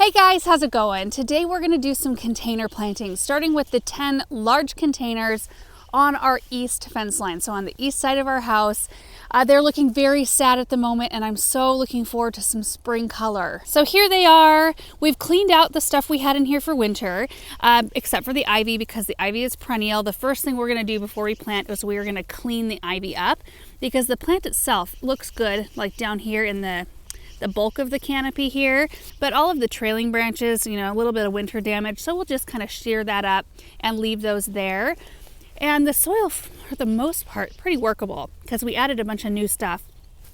Hey guys, how's it going? Today we're going to do some container planting, starting with the 10 large containers on our east fence line. So on the east side of our house, they're looking very sad at the moment, and I'm so looking forward to some spring color. So here they are. We've cleaned out the stuff we had in here for winter, except for the ivy, because the ivy is perennial. The first thing we're going to do before we plant is we're going to clean the ivy up, because the plant itself looks good, like down here in the bulk of the canopy here, but all of the trailing branches, a little bit of winter damage, so we'll just kind of shear that up and leave those there. And the soil, for the most part, pretty workable, because we added a bunch of new stuff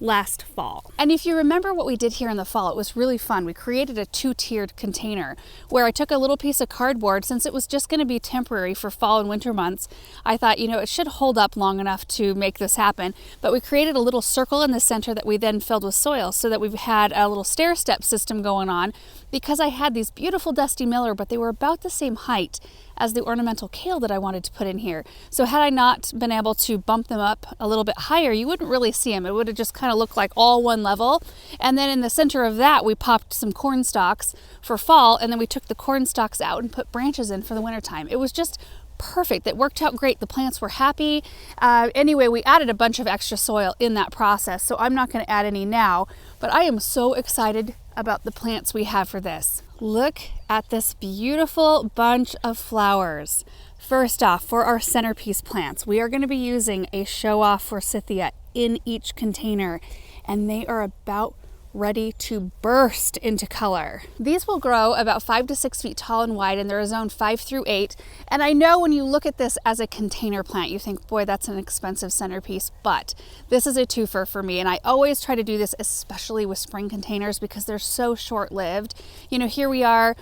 last fall. And if you remember what we did here in the fall, it was really fun. We created a 2-tiered container where I took a little piece of cardboard. Since it was just going to be temporary for fall and winter months, I thought, it should hold up long enough to make this happen. But we created a little circle in the center that we then filled with soil, so that we've had a little stair step system going on, because I had these beautiful Dusty Miller, but they were about the same height as the ornamental kale that I wanted to put in here. So had I not been able to bump them up a little bit higher, you wouldn't really see them. It would have just kind of looked like all one level. And then in the center of that, we popped some corn stalks for fall, and then we took the corn stalks out and put branches in for the wintertime. It was just perfect. It worked out great. The plants were happy. Anyway, we added a bunch of extra soil in that process, so I'm not going to add any now, but I am so excited about the plants we have for this. Look at this beautiful bunch of flowers. First off, for our centerpiece plants, we are going to be using a show-off forsythia in each container, and they are about ready to burst into color. These will grow about 5 to 6 feet tall and wide, and they're zone 5 through 8. And I know when you look at this as a container plant, you think, boy, that's an expensive centerpiece, but this is a twofer for me. And I always try to do this, especially with spring containers, because they're so short-lived. Here we are,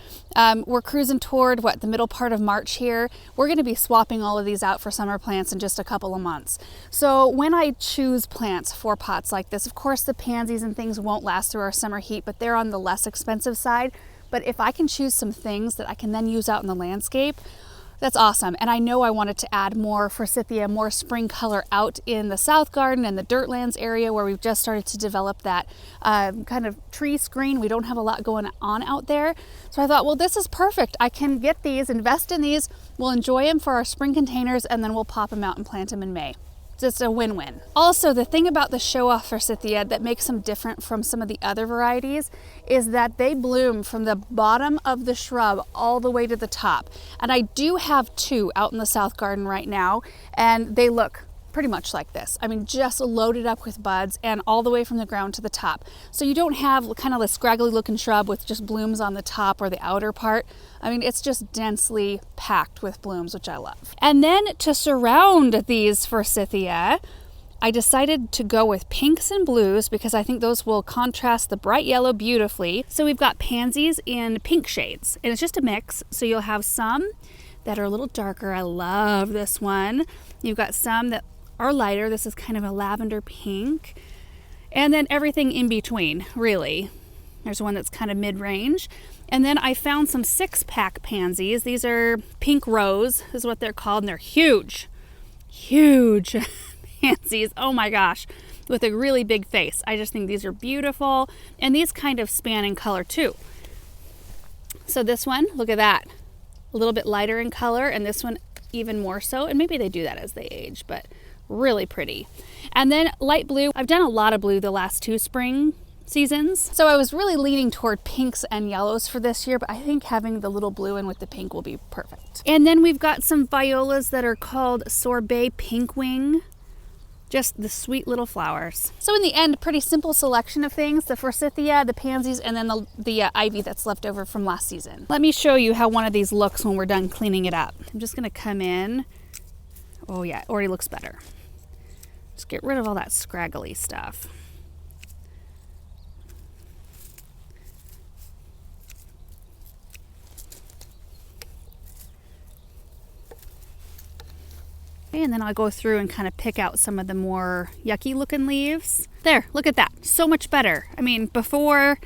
we're cruising toward the middle part of March here. We're going to be swapping all of these out for summer plants in just a couple of months. So when I choose plants for pots like this, of course the pansies and things won't last through our summer heat, but they're on the less expensive side. But if I can choose some things that I can then use out in the landscape, that's awesome. And I know I wanted to add more forsythia, more spring color out in the south garden and the Dirtlands area, where we've just started to develop that kind of tree screen. We don't have a lot going on out there. So I thought, well, this is perfect. I can get these, invest in these, we'll enjoy them for our spring containers, and then we'll pop them out and plant them in May. Just a win-win. Also, the thing about the show-off forsythia that makes them different from some of the other varieties is that they bloom from the bottom of the shrub all the way to the top. And I do have 2 out in the south garden right now, and they look pretty much like this. I mean, just loaded up with buds and all the way from the ground to the top. So you don't have kind of a scraggly looking shrub with just blooms on the top or the outer part. I mean, it's just densely packed with blooms, which I love. And then to surround these forsythia, I decided to go with pinks and blues, because I think those will contrast the bright yellow beautifully. So we've got pansies in pink shades, and it's just a mix. So you'll have some that are a little darker. I love this one. You've got some that are lighter. This is kind of a lavender pink. And then everything in between, really. There's one that's kind of mid-range. And then I found some 6-pack pansies. These are pink rose, is what they're called, and they're huge, huge pansies. Oh my gosh, with a really big face. I just think these are beautiful, and these kind of span in color too. So this one, look at that, a little bit lighter in color, and this one even more so. And maybe they do that as they age, but really pretty. And then light blue. I've done a lot of blue the last 2 spring seasons, so I was really leaning toward pinks and yellows for this year, but I think having the little blue in with the pink will be perfect. And then we've got some violas that are called Sorbet Pink Wing. Just the sweet little flowers. So in the end, pretty simple selection of things: the forsythia, the pansies, and then the ivy that's left over from last season. Let me show you how one of these looks when we're done cleaning it up. I'm just gonna come in. Oh yeah, it already looks better. Just get rid of all that scraggly stuff. And then I'll go through and kind of pick out some of the more yucky looking leaves. There, look at that. So much better. I mean, before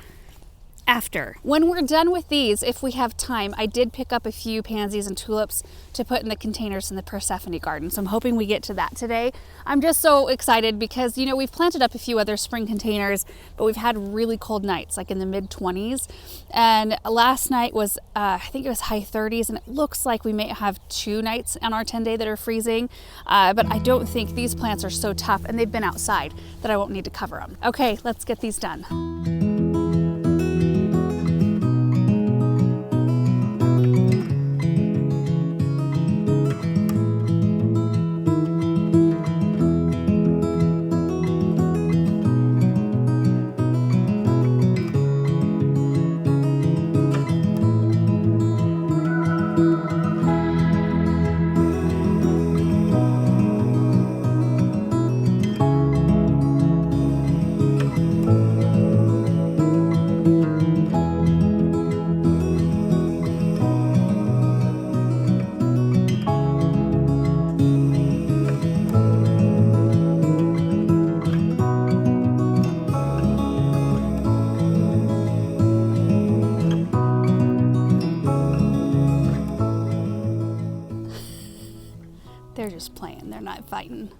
after. When we're done with these, if we have time, I did pick up a few pansies and tulips to put in the containers in the Persephone garden. So I'm hoping we get to that today. I'm just so excited because, you know, we've planted up a few other spring containers, but we've had really cold nights, like in the mid 20s. And last night was, I think it was high 30s, and it looks like we may have 2 nights on our 10-day that are freezing. But I don't think these plants are so tough, and they've been outside, that I won't need to cover them. Okay, let's get these done. They're just playing, they're not fighting.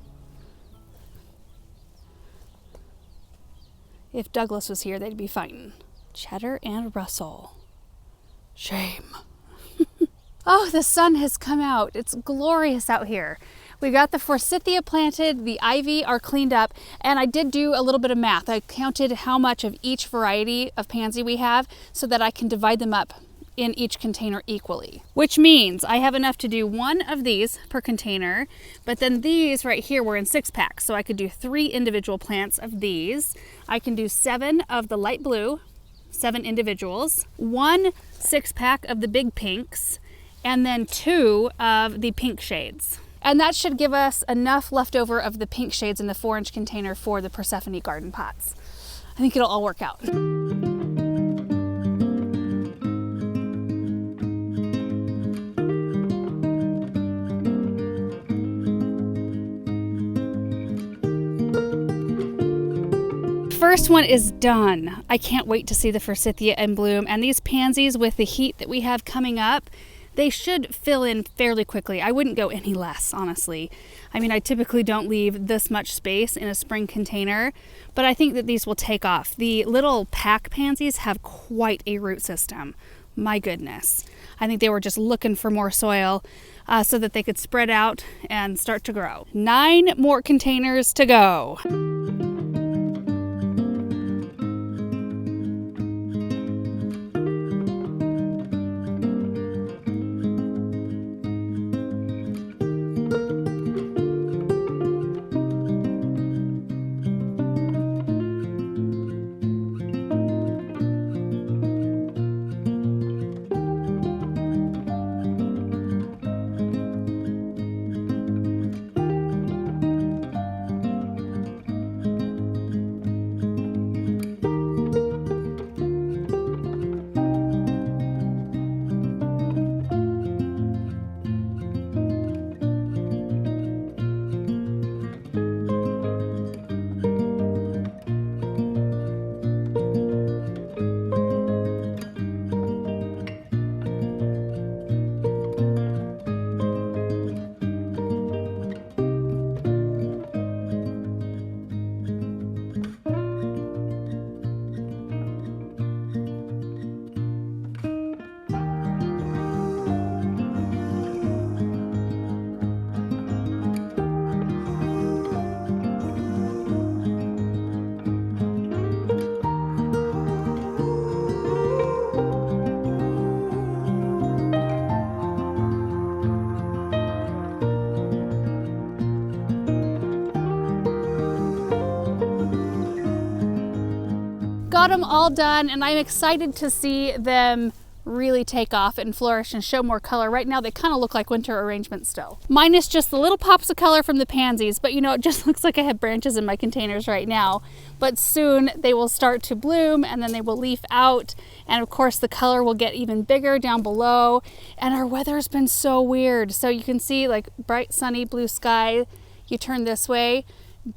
If Douglas was here, they'd be fighting. Cheddar and Russell. Shame. Oh, the sun has come out. It's glorious out here. We got the forsythia planted, the ivy are cleaned up, and I did do a little bit of math. I counted how much of each variety of pansy we have so that I can divide them up in each container equally, which means I have enough to do 1 of these per container, but then these right here were in 6-packs, so I could do 3 individual plants of these. I can do 7 of the light blue, 7 individuals, 1 6-pack of the big pinks, and then 2 of the pink shades. And that should give us enough leftover of the pink shades in the 4-inch container for the Persephone garden pots. I think it'll all work out. First one is done. I can't wait to see the forsythia in bloom, and these pansies, with the heat that we have coming up, they should fill in fairly quickly. I wouldn't go any less, honestly. I mean, I typically don't leave this much space in a spring container, but I think that these will take off. The little pack pansies have quite a root system. My goodness. I think they were just looking for more soil so that they could spread out and start to grow. 9 more containers to go. Got them all done, and I'm excited to see them really take off and flourish and show more color. Right now they kind of look like winter arrangements still. Minus just the little pops of color from the pansies, but you know, it just looks like I have branches in my containers right now. But soon they will start to bloom, and then they will leaf out, and of course the color will get even bigger down below. And our weather's been so weird. So you can see like bright sunny blue sky, you turn this way,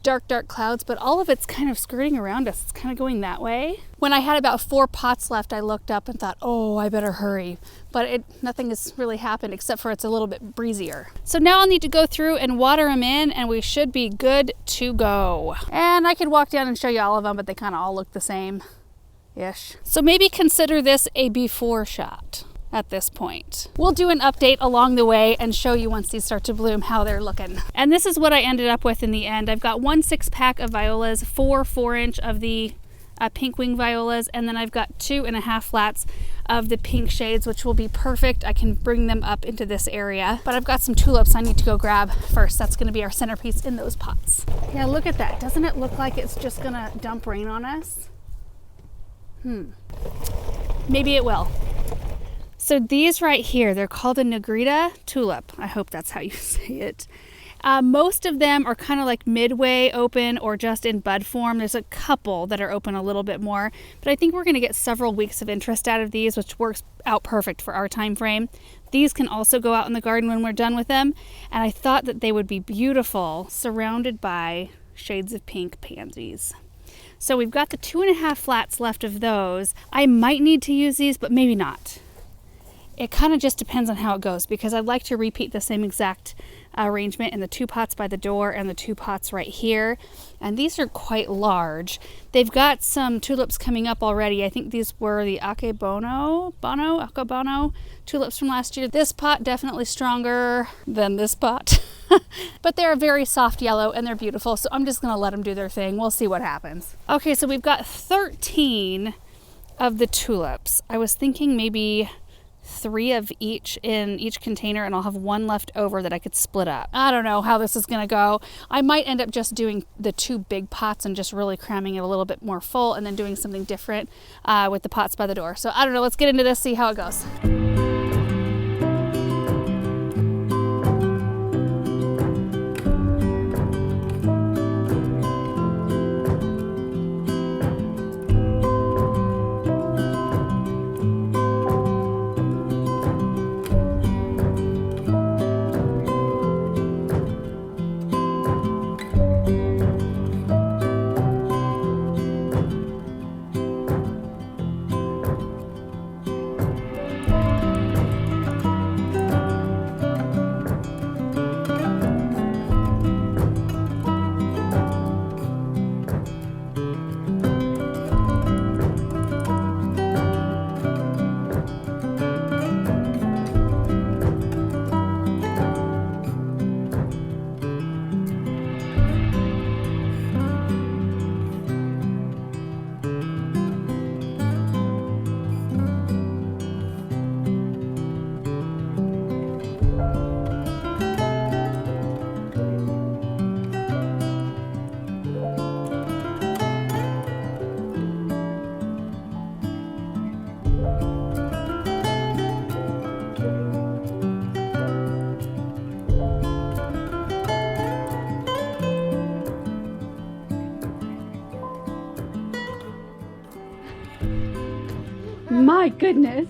dark clouds, but all of it's kind of skirting around us. It's kind of going that way. When I had about 4 pots left, I looked up and thought, oh, I better hurry. But nothing has really happened except for it's a little bit breezier. So now I'll need to go through and water them in, and we should be good to go. And I could walk down and show you all of them, but they kind of all look the same-ish. So maybe consider this a before shot at this point. We'll do an update along the way and show you once these start to bloom how they're looking. And this is what I ended up with in the end. I've got 1 6-pack of violas, 4 4-inch of the pink wing violas, and then I've got 2.5 flats of the pink shades, which will be perfect. I can bring them up into this area. But I've got some tulips I need to go grab first. That's going to be our centerpiece in those pots. Yeah, look at that. Doesn't it look like it's just gonna dump rain on us? Maybe it will. So these right here, they're called a Negrita tulip. I hope that's how you say it. Most of them are kind of like midway open or just in bud form. There's a couple that are open a little bit more, but I think we're going to get several weeks of interest out of these, which works out perfect for our time frame. These can also go out in the garden when we're done with them, and I thought that they would be beautiful surrounded by shades of pink pansies. So we've got the 2.5 flats left of those. I might need to use these, but maybe not. It kind of just depends on how it goes, because I'd like to repeat the same exact arrangement in the 2 pots by the door and the 2 pots right here. And these are quite large. They've got some tulips coming up already. I think these were the Akebono tulips from last year. This pot definitely stronger than this pot. But they're a very soft yellow and they're beautiful. So I'm just going to let them do their thing. We'll see what happens. Okay, so we've got 13 of the tulips. I was thinking maybe 3 of each in each container, and I'll have 1 left over that I could split up. I don't know how this is going to go. I might end up just doing the 2 big pots and just really cramming it a little bit more full, and then doing something different with the pots by the door. So I don't know. Let's get into this, see how it goes. My goodness.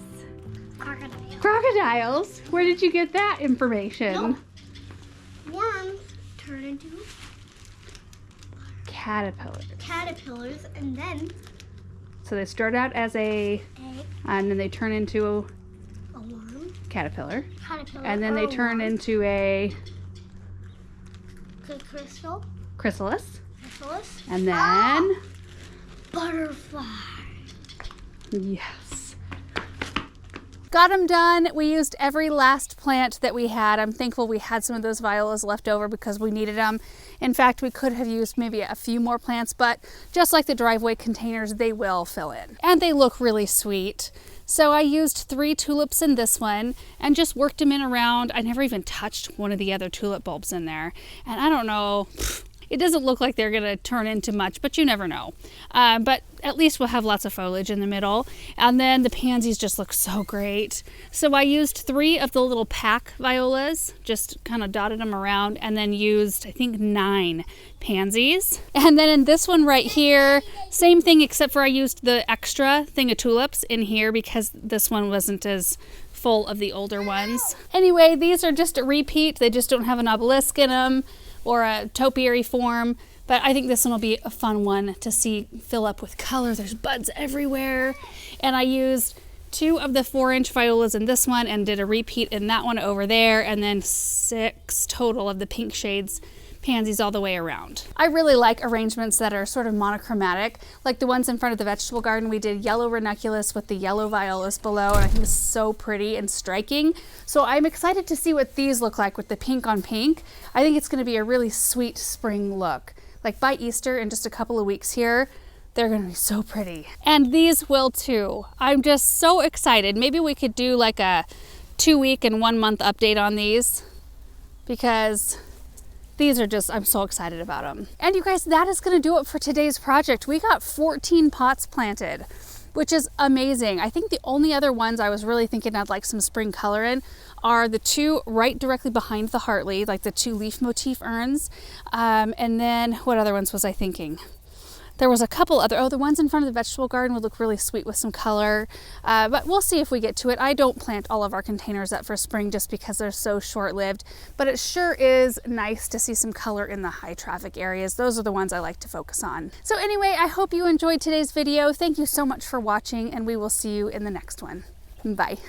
Crocodiles? Where did you get that information? Nope. Worms turn into caterpillars, and then so they start out as a egg, and then they turn into a worm, caterpillar, and then they turn worm, into a chrysalis, and then butterfly. Yes. Got them done. We used every last plant that we had. I'm thankful we had some of those violas left over because we needed them. In fact, we could have used maybe a few more plants, but just like the driveway containers, they will fill in. And they look really sweet. So I used 3 tulips in this one and just worked them in around. I never even touched one of the other tulip bulbs in there. And I don't know, it doesn't look like they're gonna turn into much, but you never know. But at least we'll have lots of foliage in the middle. And then the pansies just look so great. So I used 3 of the little pack violas, just kind of dotted them around, and then used, I think, 9 pansies. And then in this one right here, same thing, except for I used the extra thing of tulips in here because this one wasn't as full of the older ones. Anyway, these are just a repeat. They just don't have an obelisk in them or a topiary form. But I think this one will be a fun one to see fill up with color. There's buds everywhere. And I used 2 of the 4-inch violas in this one and did a repeat in that one over there, and then 6 total of the pink shades pansies all the way around. I really like arrangements that are sort of monochromatic, like the ones in front of the vegetable garden. We did yellow ranunculus with the yellow violas below, and I think it's so pretty and striking. So I'm excited to see what these look like with the pink on pink. I think it's going to be a really sweet spring look. Like by Easter, in just a couple of weeks here, they're going to be so pretty. And these will too. I'm just so excited. Maybe we could do like a 2-week and 1-month update on these, because these are just, I'm so excited about them. And you guys, that is going to do it for today's project. We got 14 pots planted, which is amazing. I think the only other ones I was really thinking I'd like some spring color in are the 2 right directly behind the Hartley, like the 2 leaf motif urns. And then what other ones was I thinking? There was a couple other, the ones in front of the vegetable garden would look really sweet with some color, but we'll see if we get to it. I don't plant all of our containers up for spring just because they're so short-lived, but it sure is nice to see some color in the high traffic areas. Those are the ones I like to focus on. So anyway, I hope you enjoyed today's video. Thank you so much for watching, and we will see you in the next one. Bye.